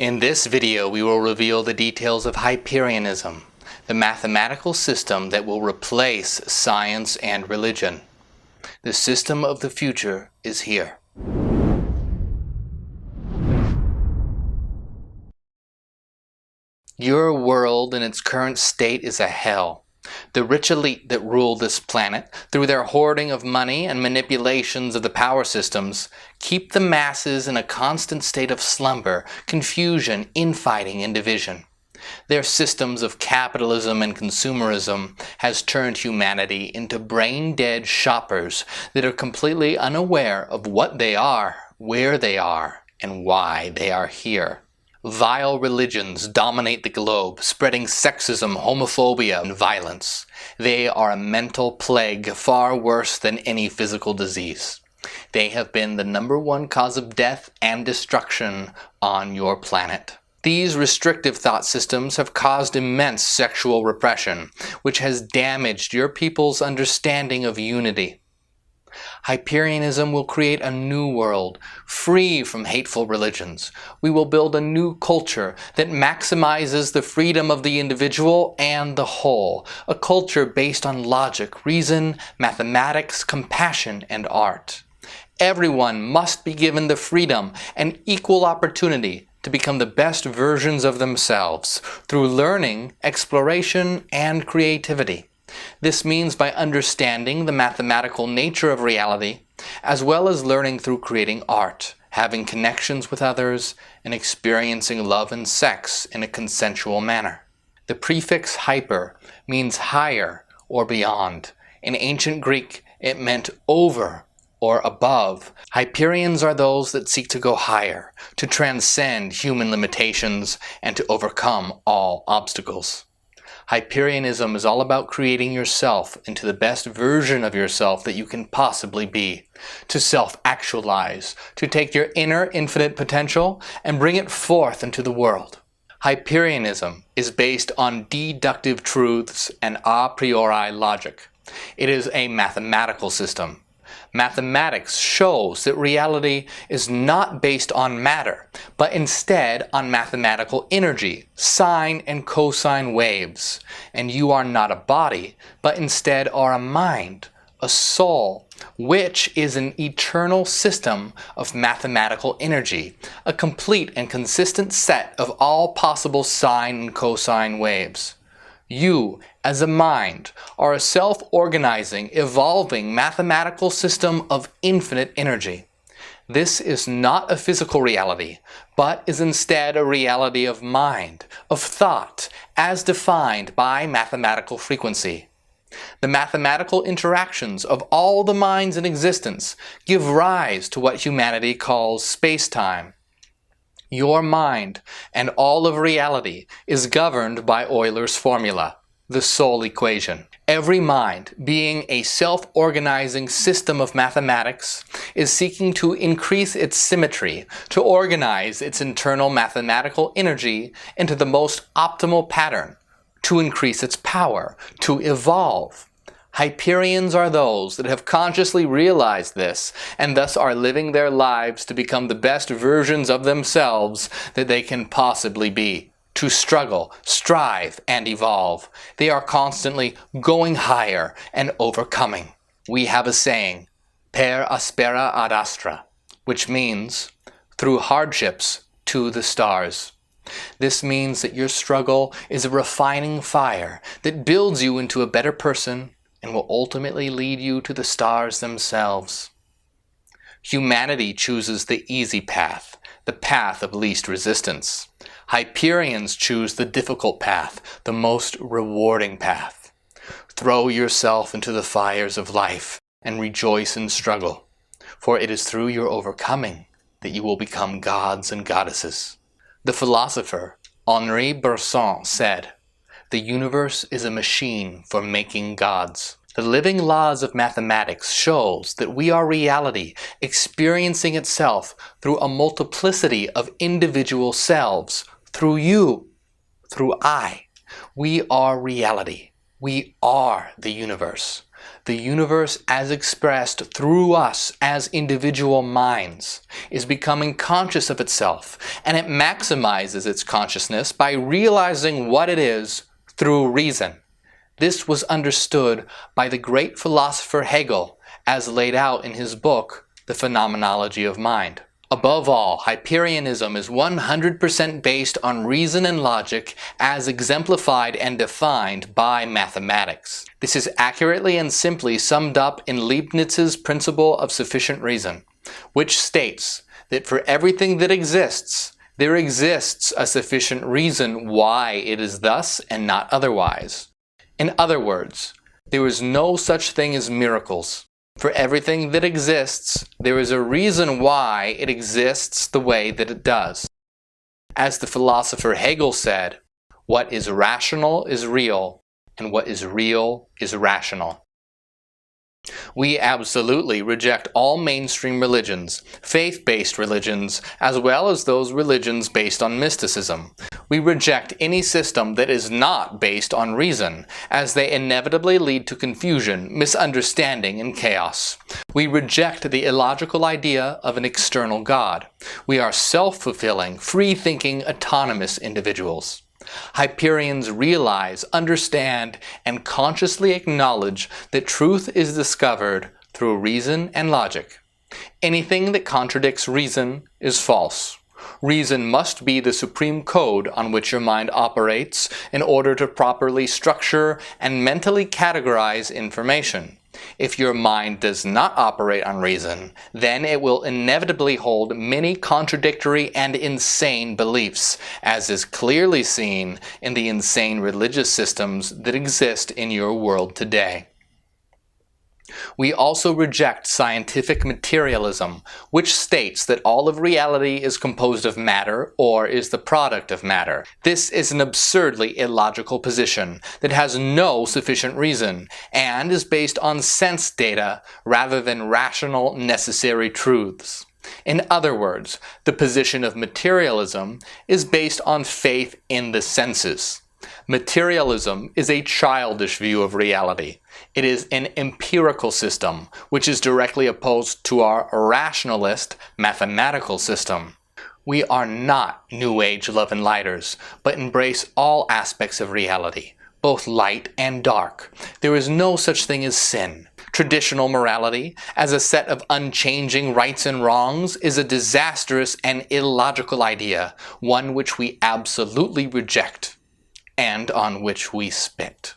In this video, we will reveal the details of Hyperianism, the mathematical system that will replace science and religion. The system of the future is here. Your world in its current state is a hell. The rich elite that rule this planet, through their hoarding of money and manipulations of the power systems, keep the masses in a constant state of slumber, confusion, infighting, and division. Their systems of capitalism and consumerism has turned humanity into brain-dead shoppers that are completely unaware of what they are, where they are, and why they are here. Vile religions dominate the globe, spreading sexism, homophobia, and violence. They are a mental plague far worse than any physical disease. They have been the #1 cause of death and destruction on your planet. These restrictive thought systems have caused immense sexual repression, which has damaged your people's understanding of unity. Hyperianism will create a new world, free from hateful religions. We will build a new culture that maximizes the freedom of the individual and the whole, a culture based on logic, reason, mathematics, compassion, and art. Everyone must be given the freedom and equal opportunity to become the best versions of themselves through learning, exploration, and creativity. This means by understanding the mathematical nature of reality, as well as learning through creating art, having connections with others, and experiencing love and sex in a consensual manner. The prefix hyper means higher or beyond. In ancient Greek, it meant over or above. Hyperions are those that seek to go higher, to transcend human limitations, and to overcome all obstacles. Hyperianism is all about creating yourself into the best version of yourself that you can possibly be, to self-actualize, to take your inner infinite potential and bring it forth into the world. Hyperianism is based on deductive truths and a priori logic. It is a mathematical system. Mathematics shows that reality is not based on matter, but instead on mathematical energy, sine and cosine waves. And you are not a body, but instead are a mind, a soul, which is an eternal system of mathematical energy, a complete and consistent set of all possible sine and cosine waves. You, as a mind, are a self-organizing, evolving mathematical system of infinite energy. This is not a physical reality, but is instead a reality of mind, of thought, as defined by mathematical frequency. The mathematical interactions of all the minds in existence give rise to what humanity calls space-time. Your mind and all of reality is governed by Euler's formula, the soul equation. Every mind, being a self-organizing system of mathematics, is seeking to increase its symmetry, to organize its internal mathematical energy into the most optimal pattern, to increase its power, to evolve. Hyperions are those that have consciously realized this and thus are living their lives to become the best versions of themselves that they can possibly be, to struggle, strive, and evolve. They are constantly going higher and overcoming. We have a saying, per aspera ad astra, which means through hardships to the stars. This means that your struggle is a refining fire that builds you into a better person and will ultimately lead you to the stars themselves. Humanity chooses the easy path, the path of least resistance. Hyperions choose the difficult path, the most rewarding path. Throw yourself into the fires of life and rejoice in struggle, for it is through your overcoming that you will become gods and goddesses. The philosopher Henri Bergson said, "The universe is a machine for making gods." The living laws of mathematics shows that we are reality experiencing itself through a multiplicity of individual selves, through you, through I. We are reality. We are the universe. The universe as expressed through us as individual minds is becoming conscious of itself, and it maximizes its consciousness by realizing what it is through reason. This was understood by the great philosopher Hegel as laid out in his book, The Phenomenology of Mind. Above all, Hyperianism is 100% based on reason and logic as exemplified and defined by mathematics. This is accurately and simply summed up in Leibniz's principle of sufficient reason, which states that for everything that exists, there exists a sufficient reason why it is thus and not otherwise. In other words, there is no such thing as miracles. For everything that exists, there is a reason why it exists the way that it does. As the philosopher Hegel said, what is rational is real, and what is real is rational. We absolutely reject all mainstream religions, faith-based religions, as well as those religions based on mysticism. We reject any system that is not based on reason, as they inevitably lead to confusion, misunderstanding, and chaos. We reject the illogical idea of an external God. We are self-fulfilling, free-thinking, autonomous individuals. Hyperians realize, understand, and consciously acknowledge that truth is discovered through reason and logic. Anything that contradicts reason is false. Reason must be the supreme code on which your mind operates in order to properly structure and mentally categorize information. If your mind does not operate on reason, then it will inevitably hold many contradictory and insane beliefs, as is clearly seen in the insane religious systems that exist in your world today. We also reject scientific materialism, which states that all of reality is composed of matter or is the product of matter. This is an absurdly illogical position that has no sufficient reason and is based on sense data rather than rational, necessary truths. In other words, the position of materialism is based on faith in the senses. Materialism is a childish view of reality. It is an empirical system, which is directly opposed to our rationalist mathematical system. We are not New Age love and lighters, but embrace all aspects of reality, both light and dark. There is no such thing as sin. Traditional morality, as a set of unchanging rights and wrongs, is a disastrous and illogical idea, one which we absolutely reject, and on which we spit.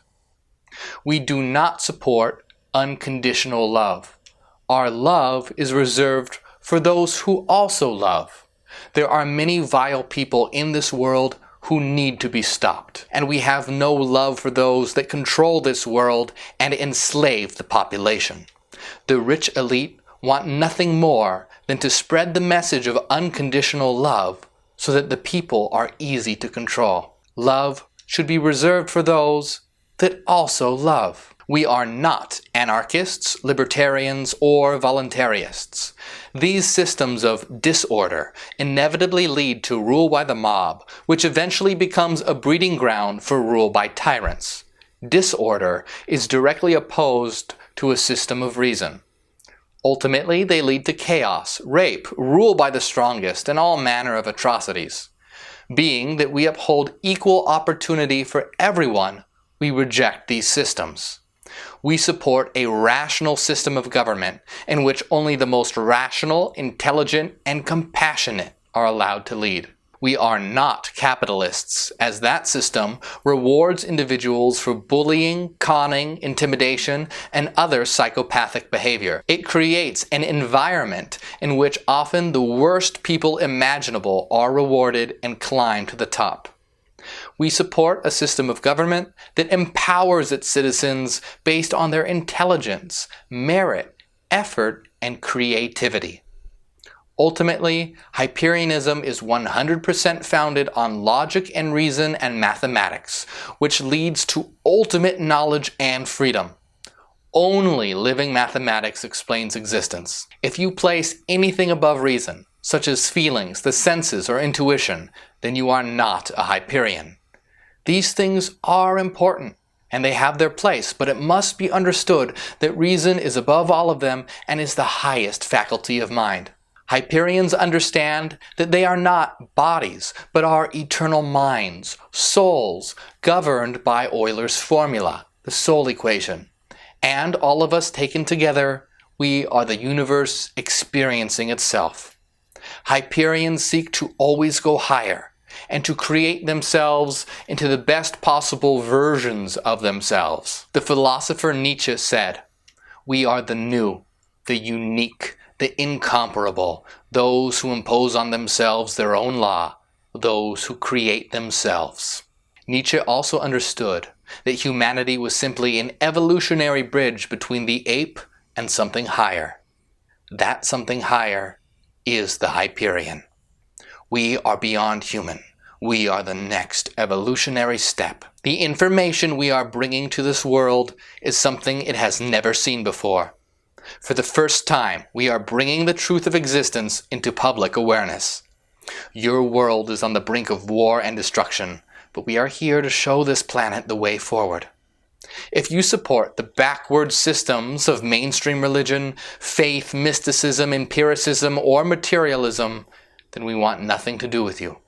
We do not support unconditional love. Our love is reserved for those who also love. There are many vile people in this world who need to be stopped, and we have no love for those that control this world and enslave the population. The rich elite want nothing more than to spread the message of unconditional love so that the people are easy to control. Love should be reserved for those that also love. We are not anarchists, libertarians, or voluntarists. These systems of disorder inevitably lead to rule by the mob, which eventually becomes a breeding ground for rule by tyrants. Disorder is directly opposed to a system of reason. Ultimately, they lead to chaos, rape, rule by the strongest, and all manner of atrocities. Being that we uphold equal opportunity for everyone, we reject these systems. We support a rational system of government in which only the most rational, intelligent, and compassionate are allowed to lead. We are not capitalists, as that system rewards individuals for bullying, conning, intimidation, and other psychopathic behavior. It creates an environment in which often the worst people imaginable are rewarded and climb to the top. We support a system of government that empowers its citizens based on their intelligence, merit, effort, and creativity. Ultimately, Hyperianism is 100% founded on logic and reason and mathematics, which leads to ultimate knowledge and freedom. Only living mathematics explains existence. If you place anything above reason, such as feelings, the senses, or intuition, then you are not a Hyperian. These things are important, and they have their place, but it must be understood that reason is above all of them and is the highest faculty of mind. Hyperians understand that they are not bodies, but are eternal minds, souls, governed by Euler's formula, the soul equation. And all of us taken together, we are the universe experiencing itself. Hyperians seek to always go higher and to create themselves into the best possible versions of themselves. The philosopher Nietzsche said, "We are the new, the unique, the incomparable, those who impose on themselves their own law, those who create themselves." Nietzsche also understood that humanity was simply an evolutionary bridge between the ape and something higher. That something higher is the Hyperion. We are beyond human. We are the next evolutionary step. The information we are bringing to this world is something it has never seen before. For the first time, we are bringing the truth of existence into public awareness. Your world is on the brink of war and destruction, but we are here to show this planet the way forward. If you support the backward systems of mainstream religion, faith, mysticism, empiricism, or materialism, then we want nothing to do with you.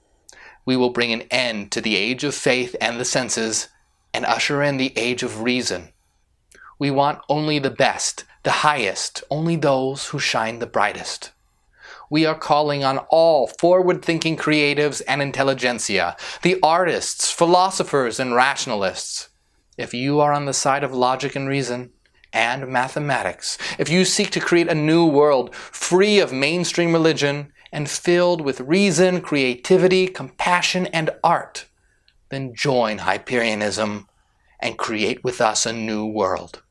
We will bring an end to the age of faith and the senses and usher in the age of reason. We want only the best, the highest, only those who shine the brightest. We are calling on all forward-thinking creatives and intelligentsia, the artists, philosophers, and rationalists. If you are on the side of logic and reason, and mathematics, if you seek to create a new world free of mainstream religion and filled with reason, creativity, compassion, and art, then join Hyperianism and create with us a new world.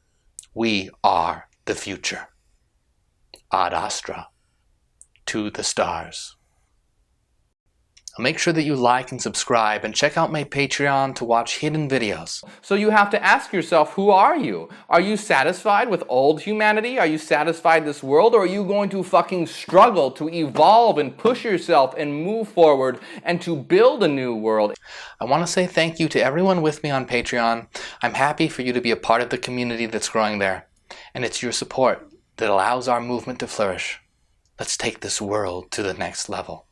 We are the future. Ad Astra. To the stars. Make sure that you like and subscribe and check out my Patreon to watch hidden videos. So you have to ask yourself, who are you? Are you satisfied with old humanity? Are you satisfied with this world? Or are you going to fucking struggle to evolve and push yourself and move forward and to build a new world? I want to say thank you to everyone with me on Patreon. I'm happy for you to be a part of the community that's growing there. And it's your support that allows our movement to flourish. Let's take this world to the next level.